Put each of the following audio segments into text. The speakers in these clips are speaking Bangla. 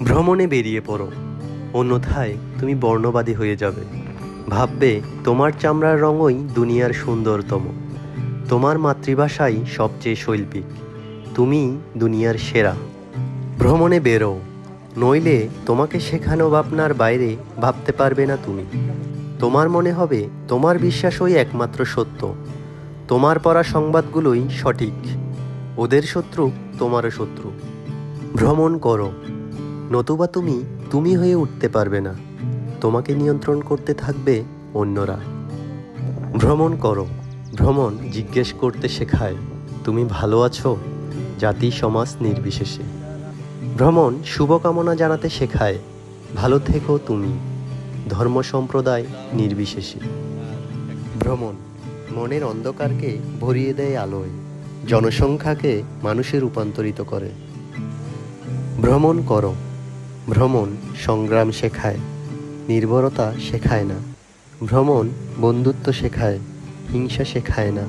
ভ্রমণে বেরিয়ে পড়ো, অন্যথায় তুমি বর্ণবাদী হয়ে যাবে। ভাববে তোমার চামড়ার রঙই দুনিয়ার সুন্দরতম, তোমার মাতৃভাষাই সবচেয়ে শৈল্পিক, তুমি দুনিয়ার সেরা। ভ্রমণে বেরো, নইলে তোমাকে শেখানো ভাবনার বাইরে ভাবতে পারবে না তুমি। তোমার মনে হবে তোমার বিশ্বাসই একমাত্র সত্য, তোমার পড়া সংবাদগুলোই সঠিক, ওদের শত্রু তোমারও শত্রু। ভ্রমণ করো, নতুবা তুমি তুমি হয়ে উঠতে পারবে না, তোমাকে নিয়ন্ত্রণ করতে থাকবে অন্যরা। ভ্রমণ করো, ভ্রমণ জিজ্ঞেস করতে শেখায় তুমি ভালো আছো, জাতি সমাজ নির্বিশেষে। ভ্রমণ শুভকামনা জানাতে শেখায় ভালো থেকো তুমি, ধর্ম সম্প্রদায় নির্বিশেষে। ভ্রমণ মনের অন্ধকারকে ভরিয়ে দেয় আলোয়, জনসংখ্যাকে মানুষে রূপান্তরিত করে। ভ্রমণ করো, ভ্রমণ সংগ্রাম শেখায়, নির্ভরতা শেখায় না। ভ্রমণ বন্ধুত্ব শেখায়, হিংসা শেখায় না।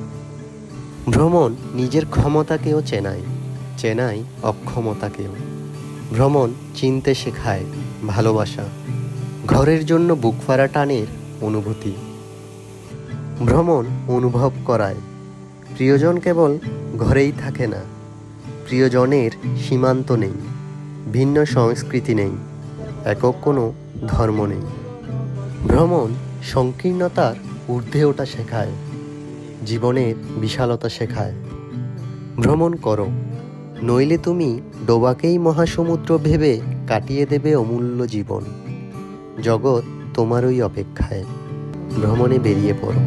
ভ্রমণ নিজের ক্ষমতাকেও চেনায়, চেনায় অক্ষমতাকেও। ভ্রমণ চিনতে শেখায় ভালোবাসা, ঘরের জন্য বুক ফাড়া টানের অনুভূতি। ভ্রমণ অনুভব করায় প্রিয়জন কেবল ঘরেই থাকে না, প্রিয়জনের সীমান্ত নেই, ভিন্ন সংস্কৃতি নেই, একক কোনো ধর্ম নেই। ভ্রমণ সংকীর্ণতার ঊর্ধ্বে ওঠা শেখায়, জীবনের বিশালতা শেখায়। ভ্রমণ করো, নইলে তুমি ডোবাকেই মহাসমুদ্র ভেবে কাটিয়ে দেবে অমূল্য জীবন। জগৎ তোমারই অপেক্ষায়, ভ্রমণে বেরিয়ে পড়ো।